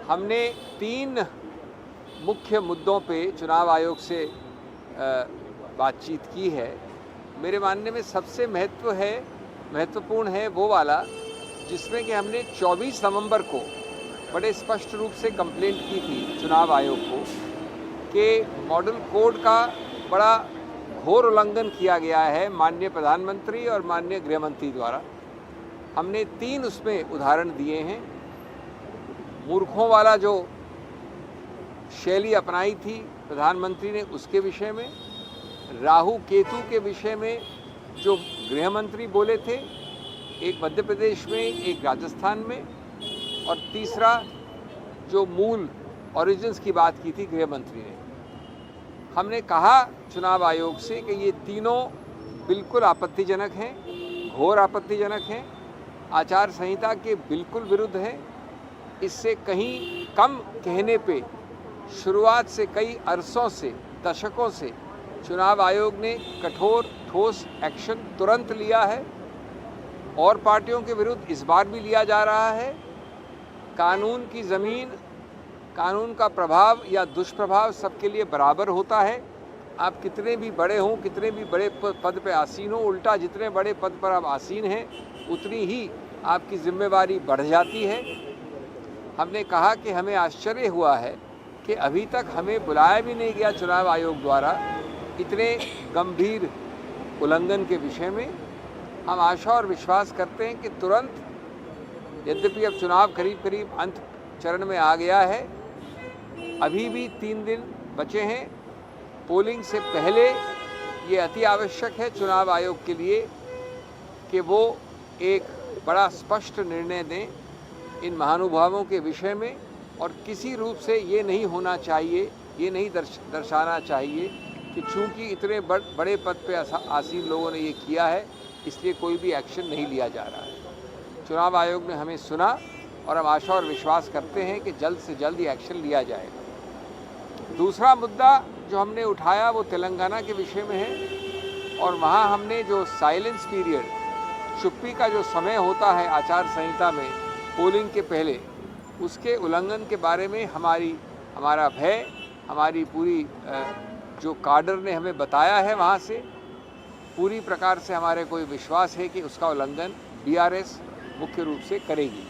हमने 3 मुख्य मुद्दों पे चुनाव आयोग से बातचीत की है। मेरे मानने में सबसे महत्वपूर्ण है वो वाला जिसमें कि हमने 24 नवंबर को बड़े स्पष्ट रूप से कंप्लेंट की थी चुनाव आयोग को कि मॉडल कोड का बड़ा घोर उल्लंघन किया गया है माननीय प्रधानमंत्री और माननीय गृहमंत्री द्वारा। हमने 3 उसमें उदाहरण दिए हैं। मूर्खों वाला जो शैली अपनाई थी प्रधानमंत्री ने उसके विषय में, राहु केतु के विषय में जो गृहमंत्री बोले थे, एक मध्य प्रदेश में एक राजस्थान में, और तीसरा जो मूल ओरिजिन्स की बात की थी गृहमंत्री ने। हमने कहा चुनाव आयोग से कि ये तीनों बिल्कुल आपत्तिजनक हैं, घोर आपत्तिजनक हैं, आचार संहिता के बिल्कुल विरुद्ध हैं। इससे कहीं कम कहने पे शुरुआत से कई अरसों से, दशकों से चुनाव आयोग ने कठोर ठोस एक्शन तुरंत लिया है और पार्टियों के विरुद्ध इस बार भी लिया जा रहा है। कानून की ज़मीन, कानून का प्रभाव या दुष्प्रभाव सबके लिए बराबर होता है। आप कितने भी बड़े हों, कितने भी बड़े पद पे आसीन हों, उल्टा जितने बड़े पद पर आप आसीन हैं उतनी ही आपकी जिम्मेवारी बढ़ जाती है। हमने कहा कि हमें आश्चर्य हुआ है कि अभी तक हमें बुलाया भी नहीं गया चुनाव आयोग द्वारा इतने गंभीर उल्लंघन के विषय में। हम आशा और विश्वास करते हैं कि तुरंत, यद्यपि अब चुनाव करीब अंत चरण में आ गया है, अभी भी 3 दिन बचे हैं पोलिंग से पहले, ये अति आवश्यक है चुनाव आयोग के लिए कि वो एक बड़ा स्पष्ट निर्णय दें इन महानुभावों के विषय में। और किसी रूप से ये नहीं होना चाहिए, ये नहीं दर्शाना चाहिए कि चूंकि इतने बड़े पद पे आसीन लोगों ने ये किया है इसलिए कोई भी एक्शन नहीं लिया जा रहा है। चुनाव आयोग ने हमें सुना और हम आशा और विश्वास करते हैं कि जल्द से जल्द ये एक्शन लिया जाएगा। दूसरा मुद्दा जो हमने उठाया वो तेलंगाना के विषय में है और वहाँ हमने जो साइलेंस पीरियड, चुप्पी का जो समय होता है आचार संहिता में पोलिंग के पहले, उसके उल्लंघन के बारे में हमारा भय, हमारी पूरी जो काडर ने हमें बताया है वहाँ से पूरी प्रकार से हमारे को विश्वास है कि उसका उल्लंघन बीआरएस मुख्य रूप से करेगी।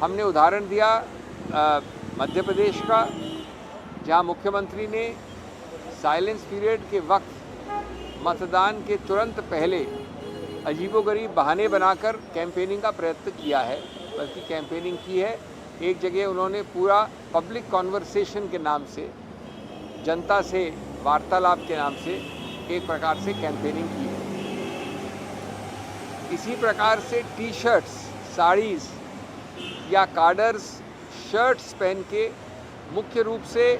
हमने उदाहरण दिया मध्य प्रदेश का, जहाँ मुख्यमंत्री ने साइलेंस पीरियड के वक्त मतदान के तुरंत पहले अजीबोगरीब बहाने बनाकर कैंपेनिंग का प्रयत्न किया है, बल्कि कैंपेनिंग की है। एक जगह उन्होंने पूरा पब्लिक कॉन्वर्सेशन के नाम से, जनता से वार्तालाप के नाम से एक प्रकार से कैंपेनिंग की है। इसी प्रकार से टी शर्ट्स, साड़ीज़ या कार्डर्स शर्ट्स पहन के मुख्य रूप से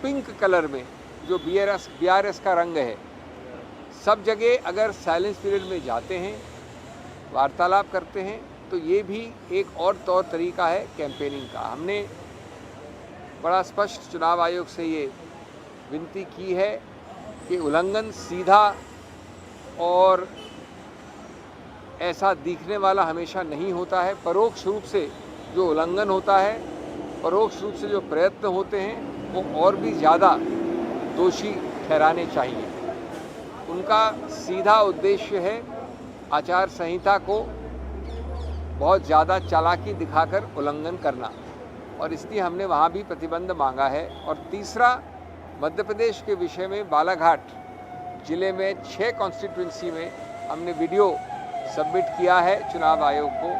पिंक कलर में, जो बीआरएस का रंग है, सब जगह अगर साइलेंस पीरियड में जाते हैं, वार्तालाप करते हैं, तो ये भी एक और तौर तरीका है कैंपेनिंग का। हमने बड़ा स्पष्ट चुनाव आयोग से ये विनती की है कि उल्लंघन सीधा और ऐसा दिखने वाला हमेशा नहीं होता है। परोक्ष रूप से जो उल्लंघन होता है, परोक्ष रूप से जो प्रयत्न होते हैं, वो और भी ज़्यादा दोषी ठहराने चाहिए। उनका सीधा उद्देश्य है आचार संहिता को बहुत ज़्यादा चालाकी दिखाकर उल्लंघन करना, और इसलिए हमने वहाँ भी प्रतिबंध मांगा है। और तीसरा, मध्य प्रदेश के विषय में बालाघाट ज़िले में 6 कॉन्स्टिट्यूंसी में हमने वीडियो सबमिट किया है चुनाव आयोग को,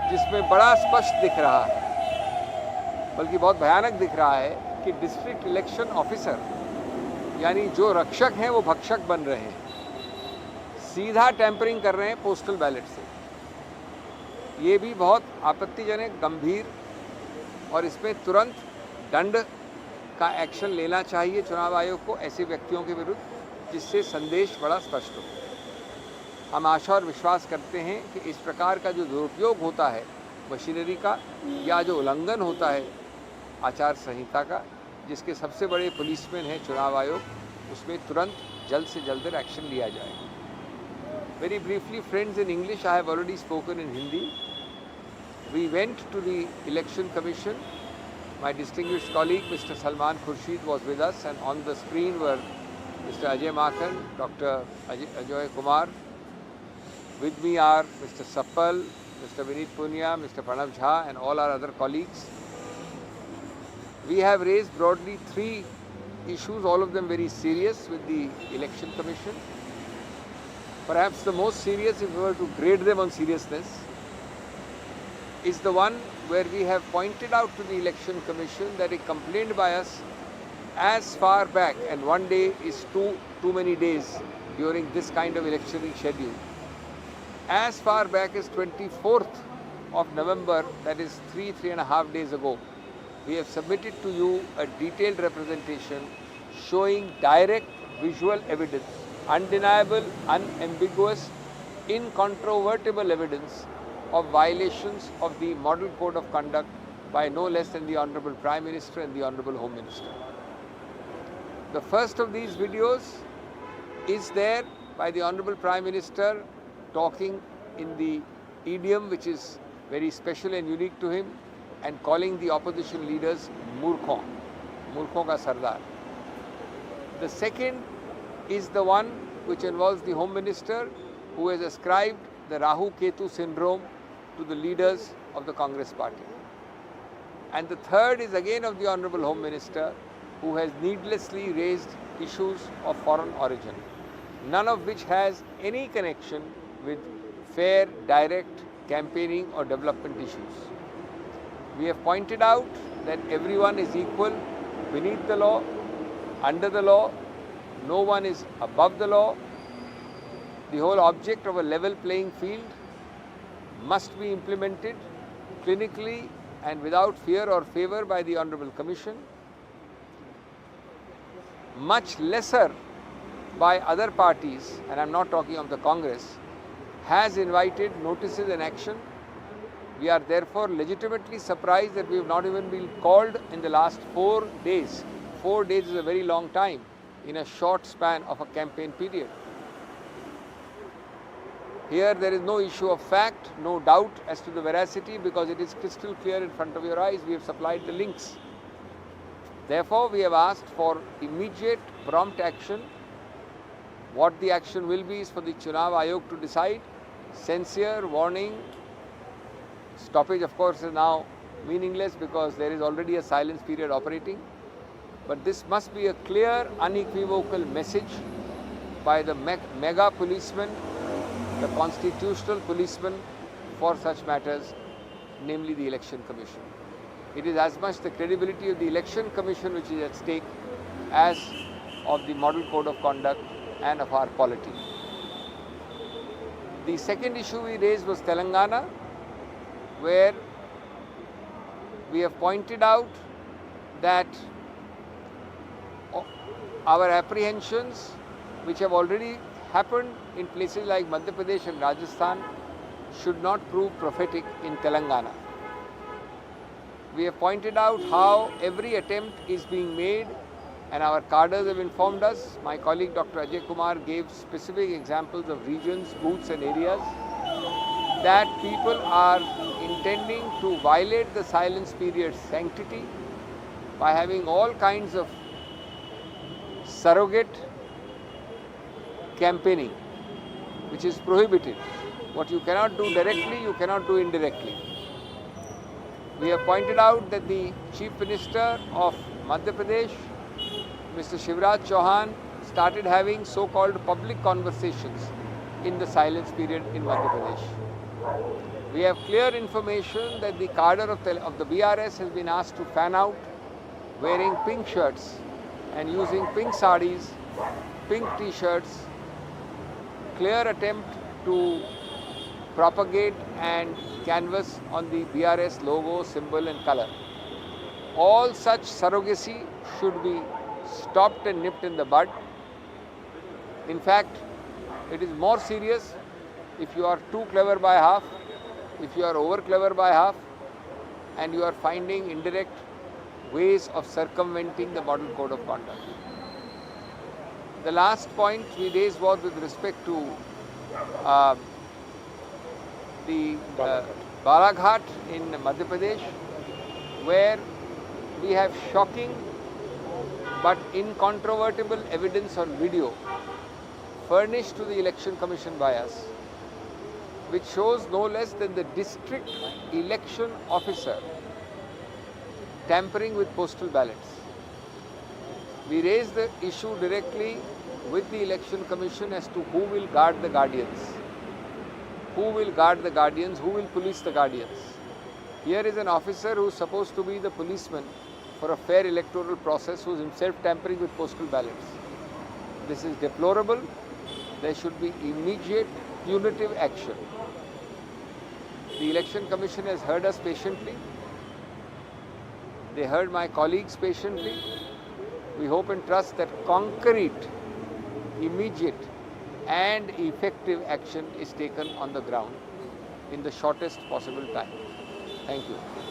जिसमें बड़ा स्पष्ट दिख रहा है, बल्कि बहुत भयानक दिख रहा है कि डिस्ट्रिक्ट इलेक्शन ऑफिसर, यानी जो रक्षक हैं वो भक्षक बन रहे हैं, सीधा टैंपरिंग कर रहे हैं पोस्टल बैलेट से। ये भी बहुत आपत्तिजनक, गंभीर, और इसमें तुरंत दंड का एक्शन लेना चाहिए चुनाव आयोग को ऐसे व्यक्तियों के विरुद्ध, जिससे संदेश बड़ा स्पष्ट हो। हम आशा और विश्वास करते हैं कि इस प्रकार का जो दुरुपयोग होता है मशीनरी का, या जो उल्लंघन होता है आचार संहिता का, जिसके सबसे बड़े पुलिसमैन हैं चुनाव आयोग, उसमें तुरंत जल्द से जल्द एक्शन लिया जाएगा। Very briefly, friends, in English I have already spoken in Hindi. we went to the Election Commission. My distinguished colleague Mr. Salman Khurshid was with us, and on the screen were Mr. Ajay Makhan, Dr. Ajay Kumar. With me are Mr. Sappal, Mr. Vineet Punia, Mr. Pranav Jha, and all our other colleagues. We have raised broadly 3 issues, all of them very serious, with the Election Commission. Perhaps the most serious, if we were to grade them on seriousness, is the one where we have pointed out to the Election Commission that a complaint by us as far back, and one day is too many days during this kind of electionary schedule, as far back as 24th of November, that is 3.5 days ago, we have submitted to you a detailed representation showing direct visual evidence, undeniable, unambiguous, incontrovertible evidence of violations of the Model Code of Conduct by no less than the Honorable Prime Minister and the Honorable Home Minister. The first of these videos is there by the Honorable Prime Minister talking in the idiom which is very special and unique to him, and calling the opposition leaders Murkhon, Murkhon ka Sardar. The second is the one which involves the Home Minister, who has ascribed the Rahu Ketu syndrome to the leaders of the Congress party. And the third is again of the Honorable Home Minister, who has needlessly raised issues of foreign origin, none of which has any connection with fair, direct campaigning or development issues. We have pointed out that everyone is equal beneath the law, under the law, no one is above the law. The whole object of a level playing field must be implemented clinically and without fear or favour by the Honourable Commission, much lesser by other parties, and I am not talking of the Congress, has invited notices and action. We are therefore legitimately surprised that we have not even been called in the last 4 days. 4 days is a very long time in a short span of a campaign period. Here there is no issue of fact, no doubt as to the veracity, because it is crystal clear in front of your eyes. We have supplied the links. Therefore, we have asked for immediate, prompt action. What the action will be is for the Chunav Ayog to decide. Censure, warning, stoppage of course is now meaningless because there is already a silence period operating. But this must be a clear, unequivocal message by the mega policeman, the constitutional policeman for such matters, namely the Election Commission. It is as much the credibility of the Election Commission which is at stake as of the Model Code of Conduct and of our polity. The second issue we raised was Telangana, where we have pointed out that our apprehensions, which have already happened in places like Madhya Pradesh and Rajasthan, should not prove prophetic in Telangana. We have pointed out how every attempt is being made, and our cadres have informed us. My colleague Dr. Ajay Kumar gave specific examples of regions, booths and areas that people are intending to violate the silence period's sanctity by having all kinds of surrogate campaigning, which is prohibited. What you cannot do directly, you cannot do indirectly. We have pointed out that the Chief Minister of Madhya Pradesh, Mr. Shivraj Chauhan, started having so-called public conversations in the silence period in Madhya Pradesh. We have clear information that the cadre of the BRS has been asked to fan out wearing pink shirts and using pink sarees, pink t-shirts, clear attempt to propagate and canvass on the BRS logo, symbol and colour. All such surrogacy should be stopped and nipped in the bud. In fact, it is more serious if you are too clever by half, if you are over clever by half, and you are finding indirect ways of circumventing the Model Code of Conduct. The last point we raised was with respect to the Balaghat in Madhya Pradesh, where we have shocking but incontrovertible evidence on video furnished to the Election Commission by us, which shows no less than the district election officer tampering with postal ballots. We raised the issue directly with the Election Commission as to who will guard the guardians. Who will guard the guardians? Who will police the guardians? Here is an officer who is supposed to be the policeman for a fair electoral process, who is himself tampering with postal ballots. This is deplorable. There should be immediate punitive action. The Election Commission has heard us patiently. They heard my colleagues patiently. We hope and trust that concrete, immediate and effective action is taken on the ground in the shortest possible time. Thank you.